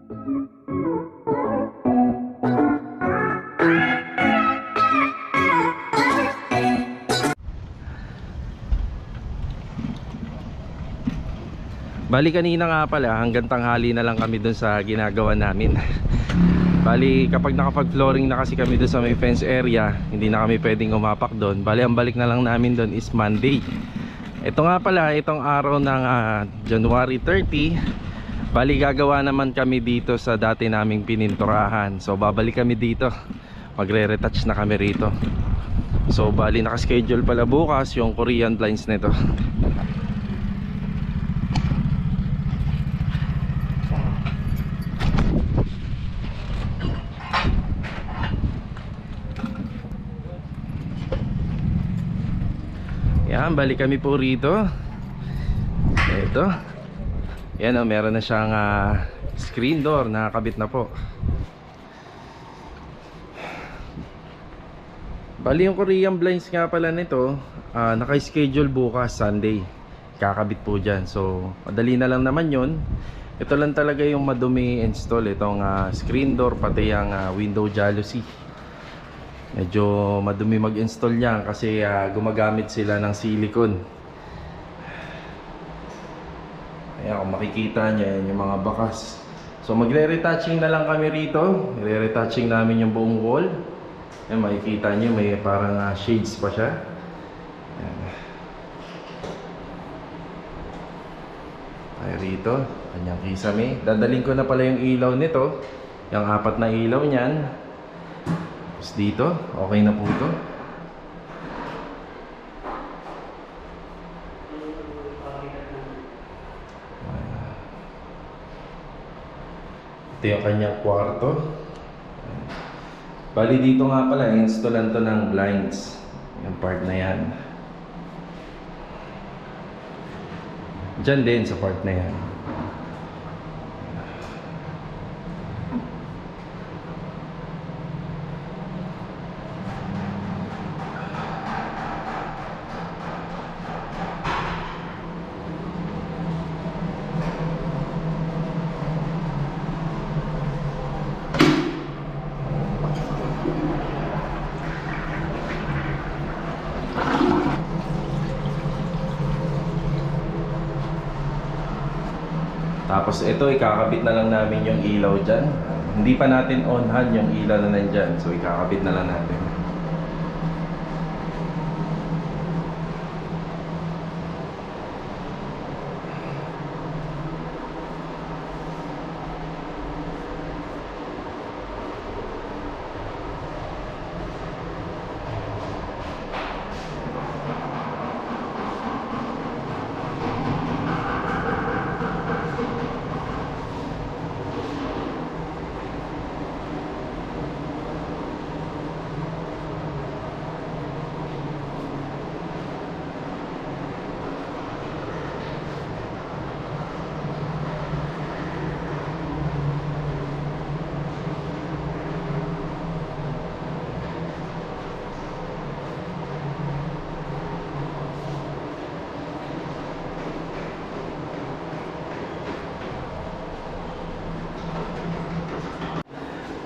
Bali kanina nga pala hanggang tanghali na lang kami dun sa ginagawa namin. Bali kapag nakapag-flooring na kasi kami dun sa may fence area, hindi na kami pwedeng umapak dun. Bali ang balik na lang namin dun is Monday. Ito nga pala, itong araw ng January 30, bali gagawa naman kami dito sa dati naming pininturahan. So babalik kami dito, magre-retouch na kami rito. So bali nakaschedule pala bukas yung Korean blinds nito. Yan, balik kami po rito. Ito. Yan, meron na siyang screen door, nakakabit na po. Bali yung Korean blinds nga pala nito, naka-schedule bukas Sunday. Kakabit po dyan. So madali na lang naman yun. Ito lang talaga yung madumi install, itong screen door pati yung window jalousie. Medyo madumi mag-install niya kasi gumagamit sila ng silicone. Ayan, kung makikita nyo yan, yung mga bakas. So magre-retouching na lang kami rito. I-retouching namin yung buong wall. Ayan, makikita nyo may parang shades pa siya. Ayan. Ay rito, kanyang kisame. Dadaling ko na pala yung ilaw nito. Yung 4 na ilaw niyan. Tapos dito, okay na po ito. Ito yung kanyang kwarto. Bali dito nga pala, installan to ng blinds. Yung part na yan. Diyan din sa part na yan. Tapos ito, ikakabit na lang namin yung ilaw dyan. Hindi pa natin on-hand yung ilaw na nandyan. So ikakabit na lang natin.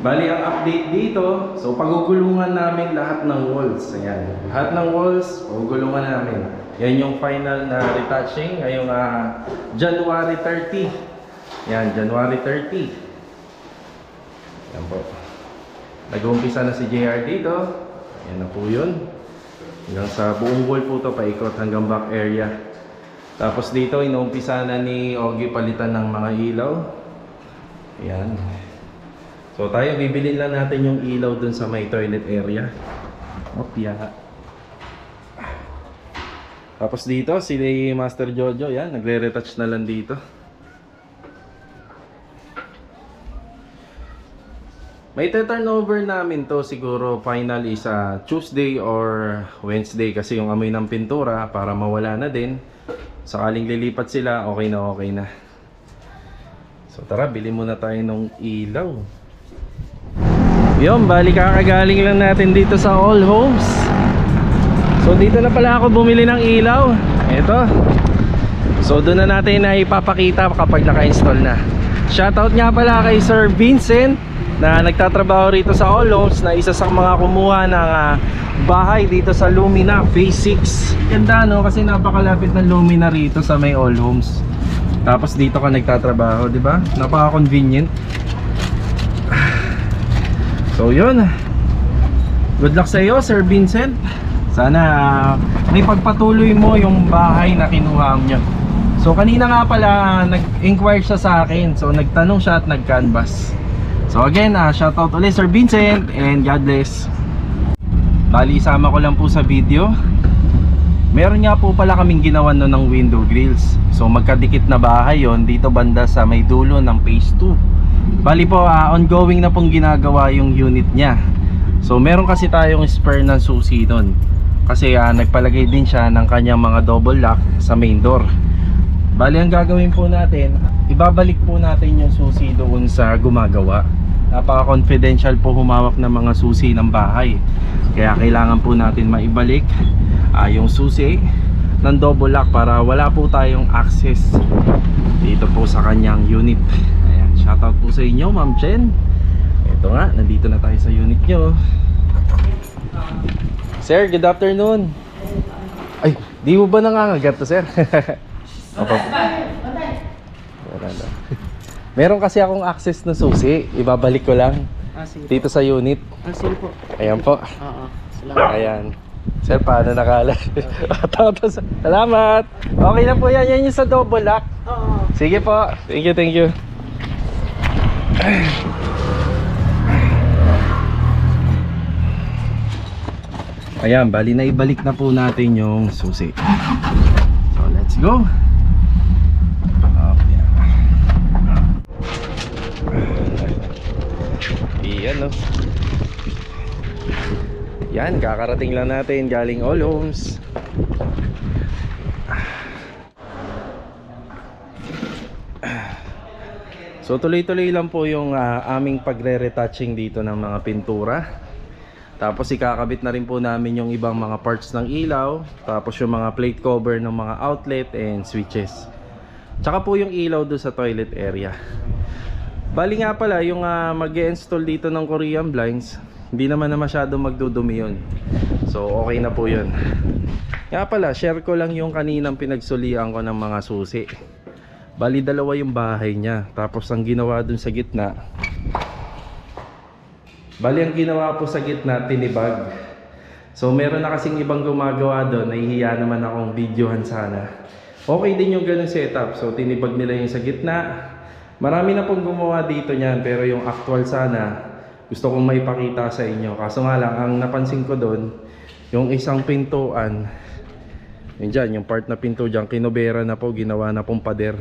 Bali ang update dito, so pagugulungan namin lahat ng walls. Ayan, lahat ng walls pagugulungan namin. Yan yung final na retouching ngayong January 30. Yan, January 30. Yan po. Nag-uumpisa na si JR dito. Yan na po yun. Hanggang sa buong wall po to, paikot hanggang back area. Tapos dito inuumpisa na ni Ogie palitan ng mga ilaw. Yan. So tayo bibilin lang natin yung ilaw dun sa may toilet area. Opya. Tapos dito si Master Jojo, yan, nagre-retouch na lang dito. May turnover namin to siguro final is Tuesday or Wednesday kasi yung amoy ng pintura para mawala na din. Sakaling lilipat sila, okay na. So tara, bili muna tayo ng ilaw. Yun, bali kakagaling lang natin dito sa All Homes. So dito na pala ako bumili ng ilaw. Ito. So doon na natin na ipapakita kapag naka-install na. Shoutout nga pala kay Sir Vincent na nagtatrabaho rito sa Olongs, na isa sa mga kumuha ng bahay dito sa Lumina Phase 6. Ganda no, kasi napakalapit ng Lumina rito sa may All Homes. Tapos dito ka nagtatrabaho, di ba? Napaka-convenient. So yun, good luck sa iyo Sir Vincent. Sana may pagpatuloy mo yung bahay na kinuha niyo. So kanina nga pala nag-inquire siya sa akin. So nagtanong siya at nag-canvas. So again, shoutout ulit Sir Vincent and God bless. Bali, isama ko lang po sa video. Meron nga po pala kaming ginawa no ng window grills. So magkadikit na bahay yon dito banda sa may dulo ng phase 2. Bali po, ongoing na pong ginagawa yung unit niya. So meron kasi tayong spare ng susi doon. Kasi nagpalagay din siya ng kanyang mga double lock sa main door. Bali, ang gagawin po natin, ibabalik po natin yung susi doon sa gumagawa. Napaka-confidential po humawak ng mga susi ng bahay. Kaya kailangan po natin maibalik yung susi ng double lock para wala po tayong access dito po sa kanyang unit. Ayan, shoutout po sa inyo Ma'am Chen. Ito nga, nandito na tayo sa unit nyo. Sir, good afternoon. Ay, di mo ba nangangagat to, sir? Meron kasi akong access na susi. Ibabalik ko lang dito sa unit. Sige po. Ayan po. Salamat. Ayan. Sir, paano nakala? Salamat. Okay na po yan. Yan yung sa double lock. Oo. Sige po. Thank you, thank you. Ayan, bali na ibalik na po natin yung susi. So, let's go. Iyan, no? Yan, kakarating lang natin galing All Homes. So tuloy-tuloy lang po yung aming pagre-retouching dito ng mga pintura. Tapos ikakabit na rin po namin yung ibang mga parts ng ilaw. Tapos yung mga plate cover ng mga outlet and switches. Tsaka po yung ilaw doon sa toilet area. Bali nga pala, yung mag-i-install dito ng Korean blinds, hindi naman na masyado magdudumi yun. So okay na po yun. Nga pala, share ko lang yung kaninang pinagsulian ko ng mga susi. Bali, dalawa yung bahay niya. Tapos ang ginawa dun sa gitna, bali ang ginawa po sa gitna, tinibag. So meron na kasing ibang gumagawa doon, nahihiya naman akong videohan sana. Okay din yung ganun setup. So tinibag nila yung sa gitna. Marami na pong gumawa dito niyan, pero yung actual sana gusto kong maipakita sa inyo. Kaso nga lang, ang napansin ko doon, yung isang pintuan, yun dyan, yung part na pinto dyan, kinubera na po, ginawa na pong pader.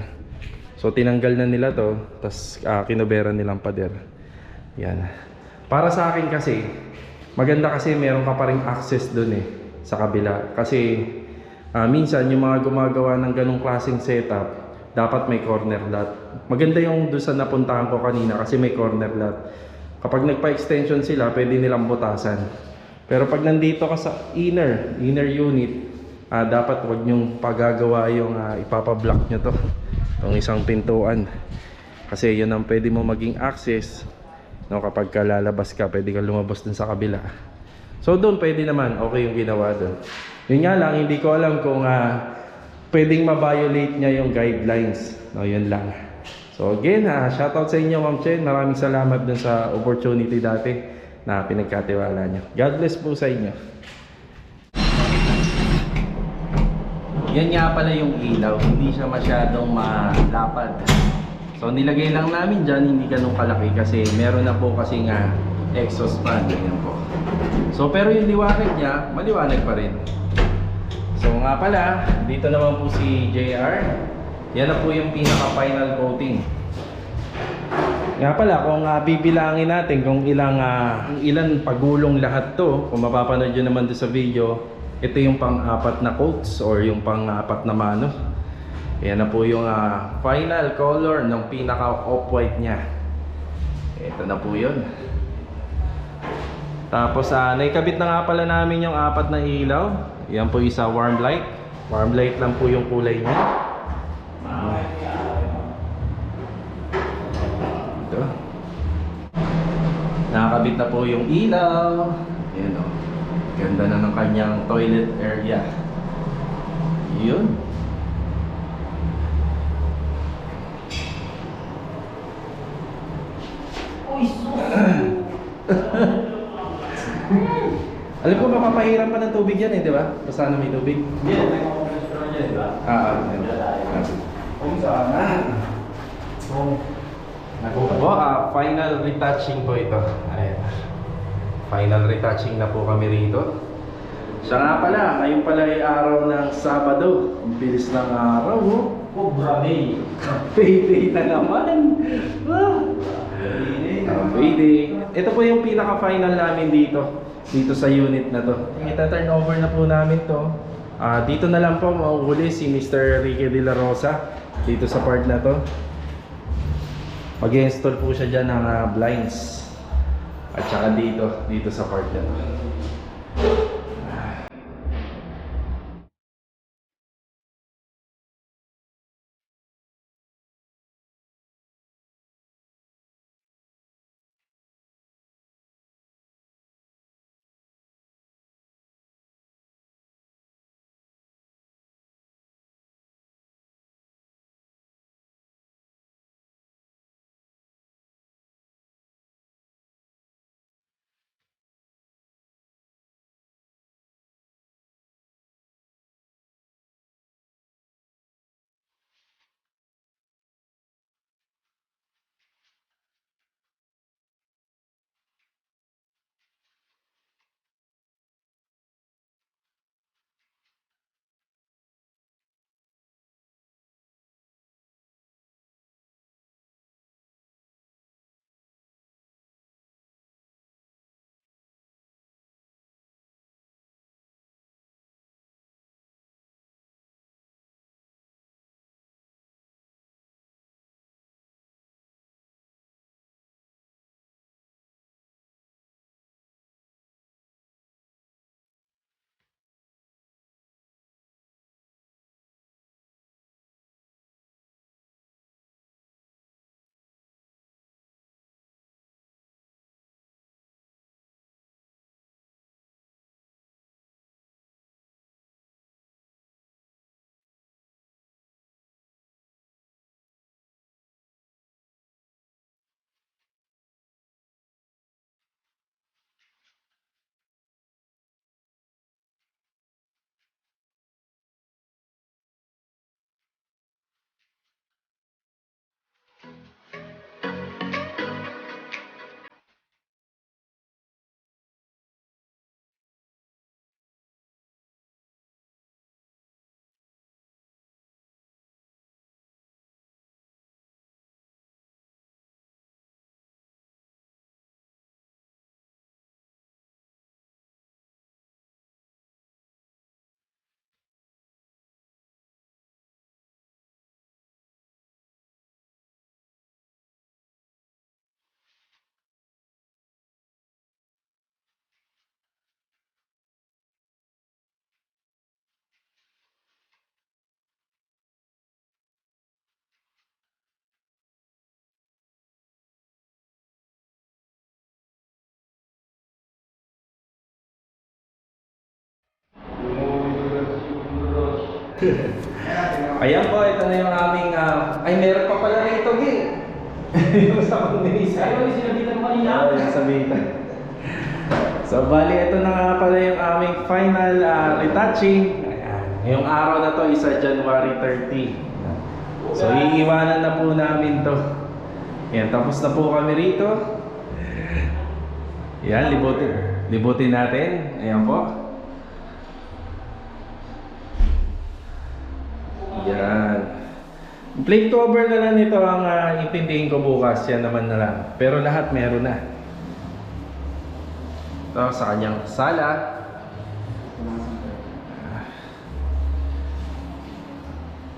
So tinanggal na nila to, tas kinubera nilang pader. Yan. Para sa akin kasi, maganda kasi meron ka pa ring access doon sa kabila. Kasi minsan yung mga gumagawa ng ganong klaseng setup, dapat may corner lot. Maganda yung doon sa napuntahan ko kanina kasi may corner lot. Kapag nagpa-extension sila, pwede nilang butasan. Pero pag nandito ka sa inner unit, dapat wag nyong pagagawa yung ipapablock nyo to. Itong isang pintuan. Kasi yun ang pwede mo maging access. No, kapag lalabas ka, pwede ka lumabas dun sa kabila. So doon pwede naman, okay yung ginawa doon. Yun nga lang, hindi ko alam kung pwedeng ma-violate niya yung guidelines. No, yun lang. So again, shoutout sa inyo Ma'am Chen. Maraming salamat dun sa opportunity dati na pinagkatiwala niyo. God bless po sa inyo. Yan nga pala yung ilaw, hindi siya masyadong malapad. So nilagay lang namin dyan, hindi ganun kalaki kasi meron na po kasi nga exhaust fan. Ganyan po. So pero yung liwanag niya, maliwanag pa rin. So nga pala, dito naman po si JR. Yan na po yung pinaka-final coating. Nga pala, kung bibilangin natin kung ilan pagulong lahat to, kung mapapanood nyo naman doon sa video, ito yung pang-apat na coats or yung pang-apat na mano. Yan na po yung final color ng pinaka off-white nya. Ito na po yun. Tapos naikabit na nga pala namin yung apat na ilaw. Yan po isa warm light. Warm light lang po yung kulay nya. Dito. Nakakabit na po yung ilaw. Ayan o. Ganda na ng kanyang toilet area. Yun. Alam ko mapapahiram pa ng tubig yan eh, di ba? Basta na may tubig. Hindi, may compressor niya, di ba? Kung saan? Final retouching po ito. Ayan. Final retouching na po kami rito. Siya nga pala, ngayon pala ay araw ng Sabado. Ang bilis ng araw, oh. Cobra Day. Payday na naman. Payday. Ito po yung pinaka-final namin dito sa unit na to. Ita-turn over na po namin to. Dito na lang po mauhuli si Mr. Ricky De La Rosa dito sa part na to. Mag-install po siya dyan ng blinds at saka dito sa part na to. Ayan po, ito na yung aming ay meron pa pala rito, Gil. Yung sa kondisa. Ayun, sinabitan mo kanina. Yung sabitan. So bali, ito na nga pala yung aming final retouching. Ayan. Ngayong araw na to isa January 30. So iiwanan na po namin to. Ayan, tapos na po kami rito. Ayan, libutin natin. Ayan po. Yan. Plate cover na lang nito ang intindihin ko bukas. Yan naman na lang. Pero lahat meron na. Ito sa kanyang sala.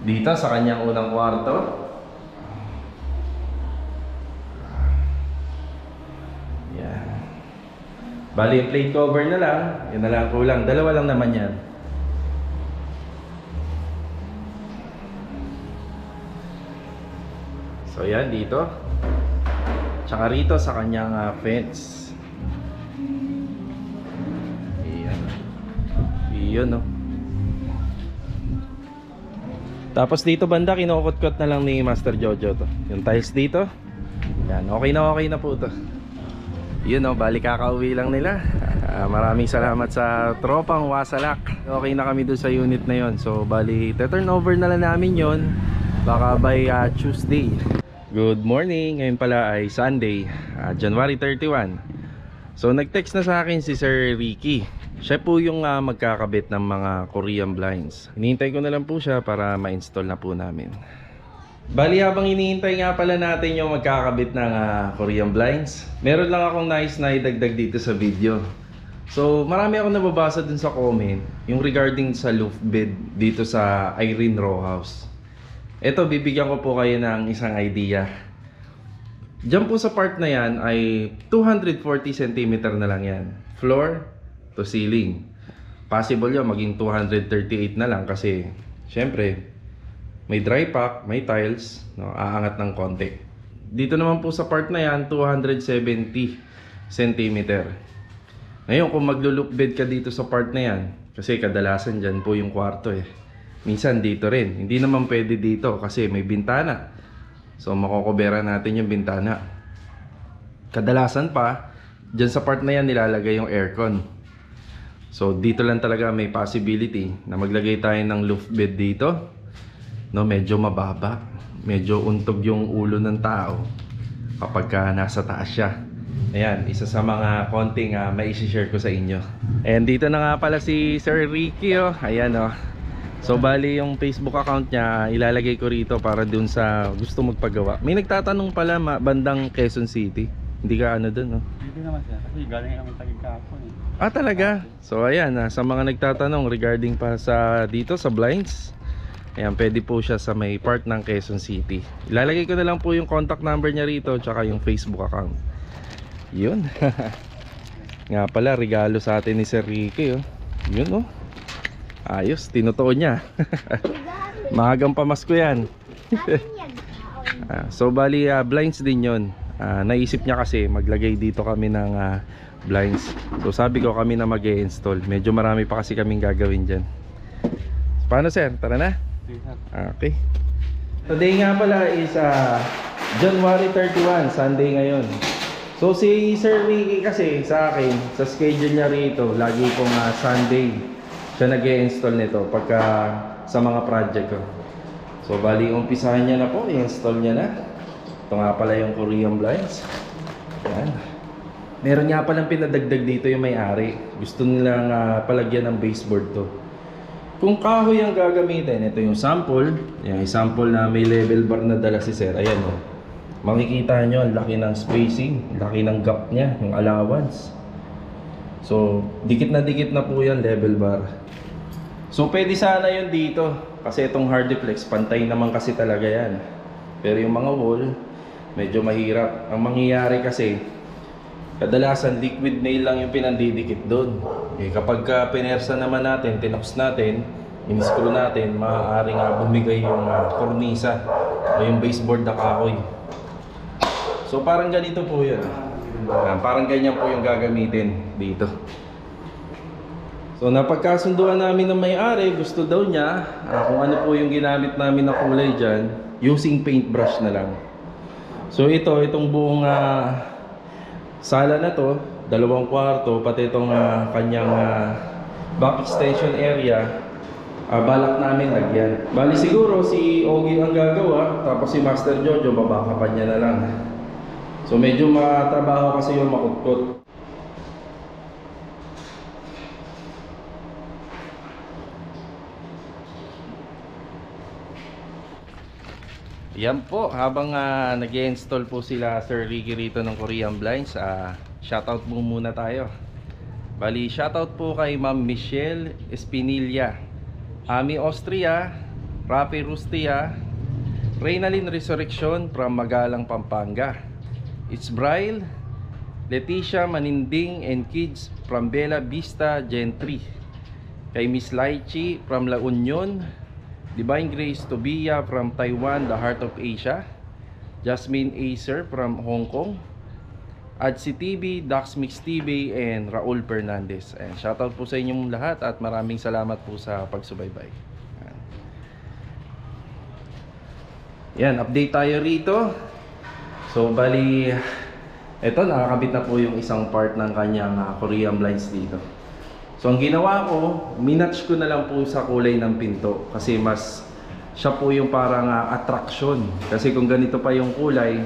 Dito sa kanyang unang kwarto. Yan. Bali yung plate cover na lang. Yan na lang kulang. Dalawa lang naman yan. So yan dito. Tsaka rito sa kanyang fence. Iyan. Iyon, no. Tapos dito banda, kinukot-kot na lang ni Master Jojo to. Yung tiles dito. Yan, okay na po to. Yun, no, bali kakauwi lang nila. Maraming salamat sa tropang Wasalak. Okay na kami dun sa unit na yon. So bali, turnover na lang namin yon. Baka by Tuesday. Good morning, ngayon pala ay Sunday, January 31. So nag-text na sa akin si Sir Ricky. Siya po yung magkakabit ng mga Korean blinds. Hinihintay ko na lang po siya para ma-install na po namin. Bali, habang hinihintay nga pala natin yung magkakabit ng Korean blinds, meron lang akong nice na idagdag dito sa video. So marami akong nababasa dun sa comment yung regarding sa loft bed dito sa Irene Row House. Ito, bibigyan ko po kayo ng isang idea. Diyan po sa part na yan ay 240 cm na lang yan. Floor to ceiling. Possible yun maging 238 na lang kasi syempre may dry pack, may tiles, no, aangat ng konti. Dito naman po sa part na yan 270 cm. Ngayon kung maglo-loop bed ka dito sa part na yan, kasi kadalasan dyan po yung kwarto eh. Minsan dito rin. Hindi naman pwede dito kasi may bintana. So makokobera natin yung bintana. Kadalasan pa, dyan sa part na yan nilalagay yung aircon. So dito lang talaga may possibility na maglagay tayo ng loft bed dito. No, medyo mababa. Medyo untog yung ulo ng tao kapag nasa taas siya. Ayan, isa sa mga konting mai-share ko sa inyo. And dito na nga pala si Sir Ricky, oh. Ayan, oh. So bali yung Facebook account niya ilalagay ko rito para dun sa gusto magpagawa. May nagtatanong pala bandang Quezon City. Hindi ka ano dun, no? Hindi naman siya, kasi galing naman tagig-kapon eh. Talaga? So ayan, sa mga nagtatanong regarding pa sa dito sa blinds, ayan, pwede po siya sa may part ng Quezon City. Ilalagay ko na lang po yung contact number niya rito tsaka yung Facebook account. Yun. Nga pala, regalo sa atin ni Sir Ricky, oh. Yun, oh. Ayos, tinutuon niya. Mahagang pamasko yan. So bali blinds din yon. Naisip niya kasi maglagay dito kami ng blinds. So sabi ko kami na mag-e-install. Medyo marami pa kasi kaming gagawin dyan. Paano sir? Tara na? Okay. Today nga pala is January 31, Sunday ngayon. So si Sir Ricky kasi sa akin, sa schedule niya rito, lagi pong Sunday siya nag-i-install nito pagka sa mga project ko. So bali umpisahan niya na po, i-install niya na. Ito nga pala yung Korean blinds. Yan. Meron nga palang pinadagdag dito yung may-ari. Gusto nilang palagyan ng baseboard to. Kung kahoy ang gagamitin, ito yung sample. Yan, yung sample na may level bar na dala si Sir. Ayan, oh. Makikita nyo ang laki ng spacing, laki ng gap niya, yung allowance. So dikit na po yan, level bar. So pwede sana yun dito kasi itong Hardiplex pantay naman kasi talaga yan. Pero yung mga wall medyo mahirap. Ang mangyayari kasi kadalasan liquid nail lang yung pinandidikit doon. Kapag pinersa naman natin, tinox natin, in-screw natin, maaaring bumigay yung kornisa o yung baseboard na kahoy. So parang ganito po yun. Parang ganyan po yung gagamitin dito. So napagkasunduan namin ng may-ari, gusto daw niya kung ano po yung ginamit namin na kulay dyan, using paintbrush na lang. So itong buong sala na to, 2 kwarto, pati itong kanyang back extension area, balak namin lagyan. Bali siguro si Ogie ang gagawa, tapos si Master Jojo babakapan niya na lang. So medyo matrabaho kasi yung makutkot. Yan po, habang nag-i-install po sila Sir Ricky rito ng Korean blinds, shoutout po muna tayo. Bali, shoutout po kay Ma'am Michelle Espinilla, Ami Austria, Rafi Rustia, Reynalyn Resurrection from Magalang, Pampanga, It's Braille, Leticia Maninding and kids from Bella Vista Gentry, kay Miss Laichi from La Union, Divine Grace Tobia from Taiwan, the Heart of Asia, Jasmine Acer from Hong Kong, Adsi TV, Dax Mix TV, and Raul Fernandez. And shoutout po sa inyong lahat at maraming salamat po sa pagsubaybay. Yan, update tayo rito. So bali, eto nakakabit na po yung isang part ng kanyang Korean blinds dito. So ang ginawa ko, minatch ko na lang po sa kulay ng pinto kasi mas siya po yung parang attraction. Kasi kung ganito pa yung kulay,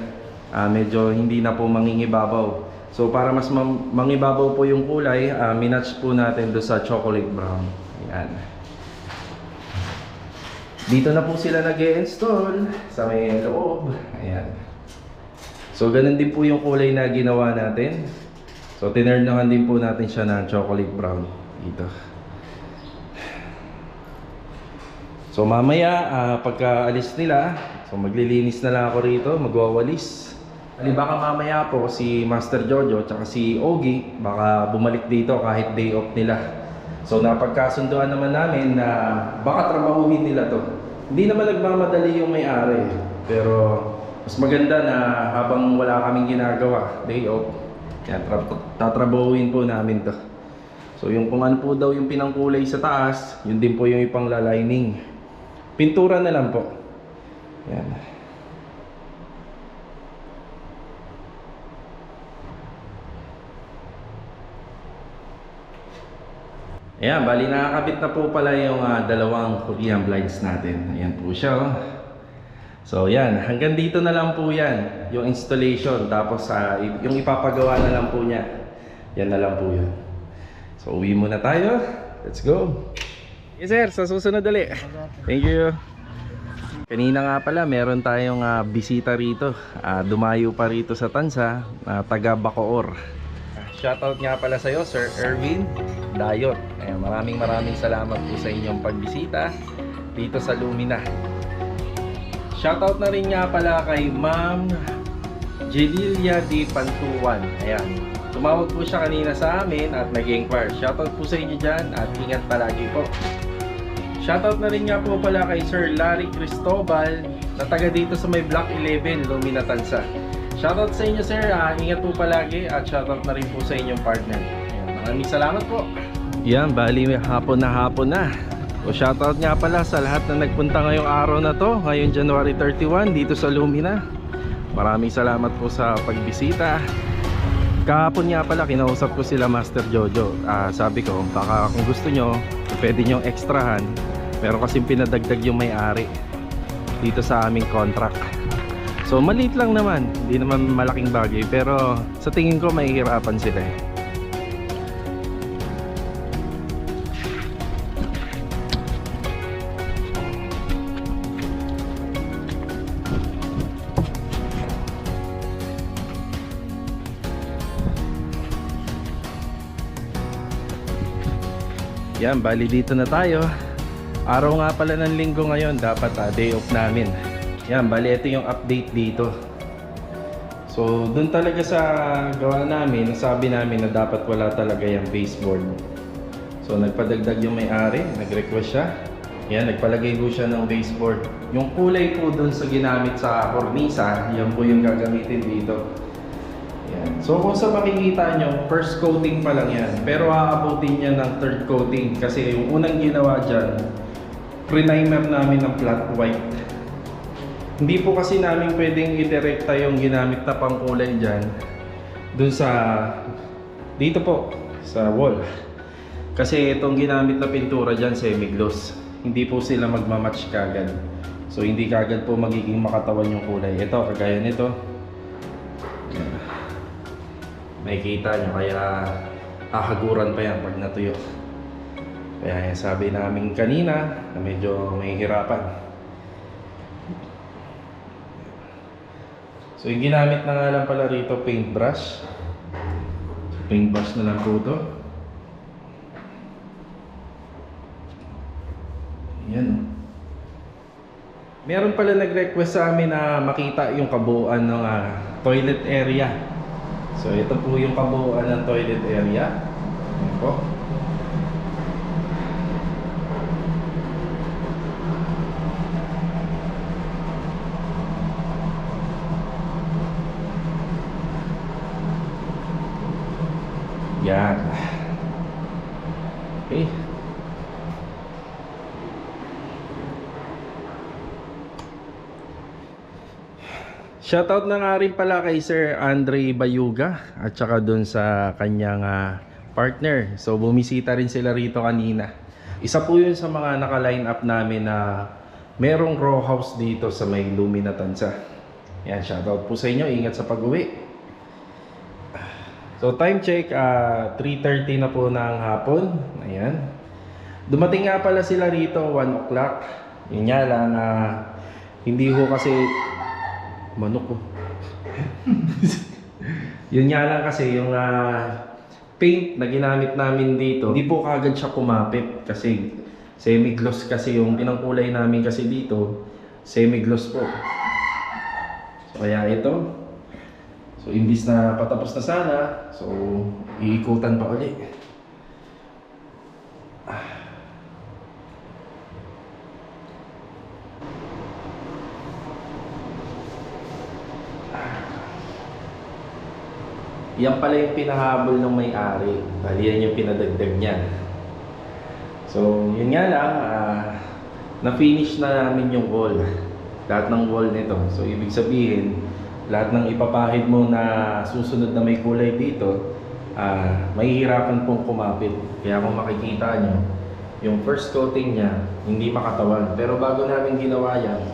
medyo hindi na po mangingibabaw. So para mas mangibabaw po yung kulay, minatch po natin do sa chocolate brown. Ayan. Dito na po sila nag-i-install sa may loob. Ayan. So ganun din po yung kulay na ginawa natin. So tinurnahan din po natin siya ng chocolate brown dito. So mamaya pagka alis nila, so maglilinis na lang ako rito, magwawalis. Baka mamaya po si Master Jojo at si Ogie baka bumalik dito kahit day off nila. So napagkasunduan naman namin na baka trabahuhin nila to. Hindi naman nagmamadali yung may-ari, pero mas maganda na habang wala kaming ginagawa, day off, yan, tatrabahuhin po namin to. So yung kung ano po daw yung pinangkulay sa taas, yun din po yung ipang-lining. Pintura na lang po. Yan. Ayan, bali nakakabit na po pala yung dalawang Korean blinds natin. Ayan po siya. Oh. So yan, hanggang dito na lang po yan, yung installation. Tapos yung ipapagawa na lang po niya. Yan na lang po yun. So uwi muna tayo. Let's go. Yes sir, sa susunod dali. Thank you. Kanina nga pala, meron tayong bisita rito. Dumayo pa rito sa Tansa, taga Bacoor. Shoutout nga pala sa iyo, Sir Erwin Dayot. Ayan, maraming salamat po sa inyong pagbisita dito sa Lumina. Shoutout na rin nga pala kay Ma'am Jelilia D. Pantuan. Ayan, tumawag po siya kanina sa amin at nag-inquire. Shoutout po sa inyo dyan at ingat palagi po. Shoutout na rin nga po pala kay Sir Larry Cristobal na taga dito sa may Block 11, Lumina, Tansa. Shoutout sa inyo sir, ingat po palagi at shoutout na rin po sa inyong partner. Ayan, maraming salamat po. Yan, bali hapon na. So shoutout nga pala sa lahat na nagpunta ngayong araw na to, ngayong January 31 dito sa Lumina. Maraming salamat po sa pagbisita. Kahapon nga pala kinausap ko sila Master Jojo. Sabi ko baka kung gusto nyo pwede nyong extrahan, pero kasi pinadagdag yung may-ari dito sa aming contract. So maliit lang naman, hindi naman malaking bagay, pero sa tingin ko mahihirapan sila eh. Yan, bali dito na tayo. Araw nga pala ng linggo ngayon, dapat day off namin. Yan, bali ito yung update dito. So dun talaga sa gawa namin, nasabi namin na dapat wala talaga yung baseboard. So nagpadagdag yung may-ari, nag-request siya. Yan, nagpalagay po siya ng baseboard. Yung kulay po dun sa ginamit sa kornisa, yan po yung gagamitin dito. Yan. So kung sa makikita nyo, first coating pa lang yan. Pero aabutin niya ng third coating kasi yung unang ginawa dyan, pre-primer namin ng flat white. Hindi po kasi namin pwedeng i-direkta yung ginamit na pangkulay dyan dun sa dito po sa wall. Kasi itong ginamit na pintura dyan semi-gloss. Hindi po sila magmamatch kagad. So hindi kagad po magiging makatawan yung kulay. Ito, kagaya nito. Makikita nyo, kaya ahaguran pa yan pag natuyo. Kaya sabi namin kanina na medyo may hirapan. So yung ginamit na nga lang pala rito, paintbrush. So, paintbrush na lang po ito. Yan. Meron pala nag-request sa amin na makita yung kabuuan ng toilet area. So ito po yung kabuuan ng toilet area. Ayan po. Yan. Okay. Shoutout na nga rin pala kay Sir Andre Bayuga at saka dun sa kanyang partner. So bumisita rin sila rito kanina. Isa po yun sa mga naka-line up namin na merong row house dito sa may Lumina Tansa. Yan, shoutout po sa inyo. Ingat sa pag-uwi. So time check, 3:30 na po ng hapon. Ayan. Dumating nga pala sila rito 1 o'clock. Yun nga lang, hindi ho kasi manok ko. Yun nga lang kasi yung paint na ginamit namin dito, hindi po kagad siya kumapit kasi semi-gloss kasi yung pinangkulay namin kasi dito, semi-gloss po. So kaya ito, so imbis na patapos na sana, so iikutan pa ulit. Yan pala yung pinahabol ng may-ari. Bali yan yung pinadagdag niya. So, yun nga lang, na-finish na namin yung wall. Lahat ng wall nito. So, ibig sabihin, lahat ng ipapahid mo na susunod na may kulay dito, mahihirapan pong kumapit. Kaya kung makikita nyo, yung first coating niya, hindi makatawan. Pero bago namin ginawa yan,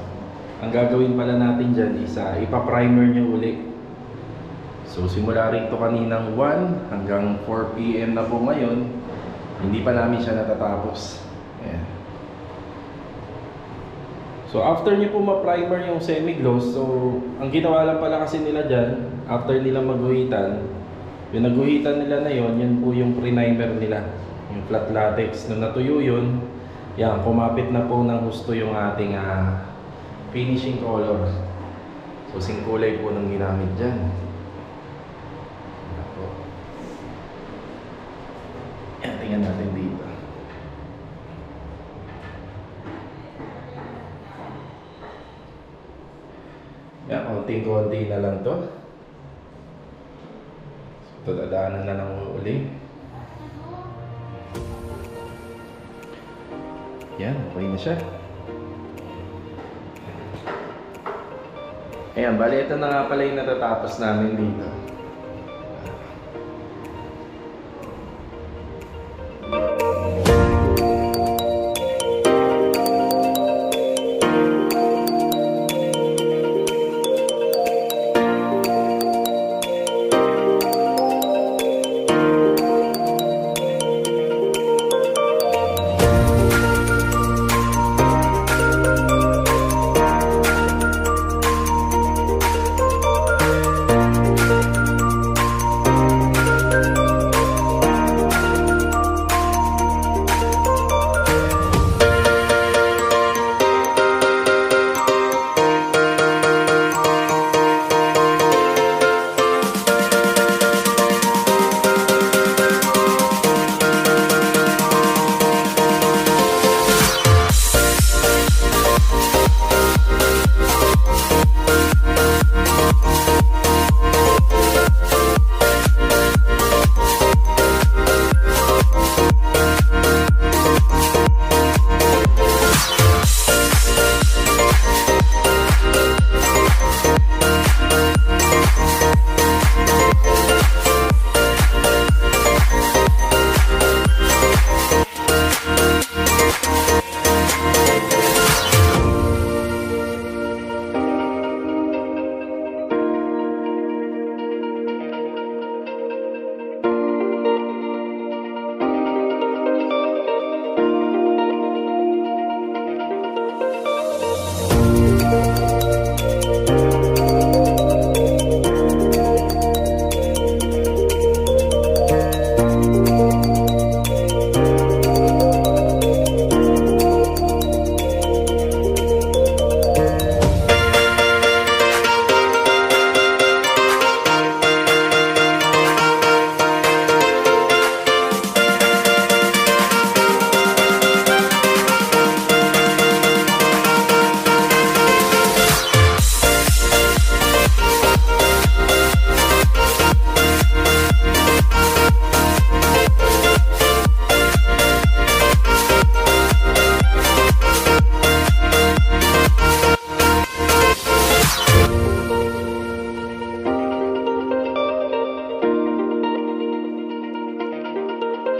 ang gagawin pala natin dyan is ipa-primer nyo uli. So simula rito kaninang 1 hanggang 4 PM na po ngayon, hindi pa namin siya natatapos. Ayan. So after nyo po ma-primer yung semi-gloss, so ang ginawa lang pala kasi nila dyan, after nila magguhitan, yung nagguhitan nila na yon, yun po yung pre-primer nila, yung flat latex. Nung natuyo yun, yan, kumapit na po ng gusto yung ating finishing color. So singkulay po ng ginamit dyan. Yan, tingnan natin dito. Yan, konting-konti na lang to. So, dadaanan na lang uli. Yan, okay na siya. Ayan, bali ito na nga pala yung natatapos namin dito.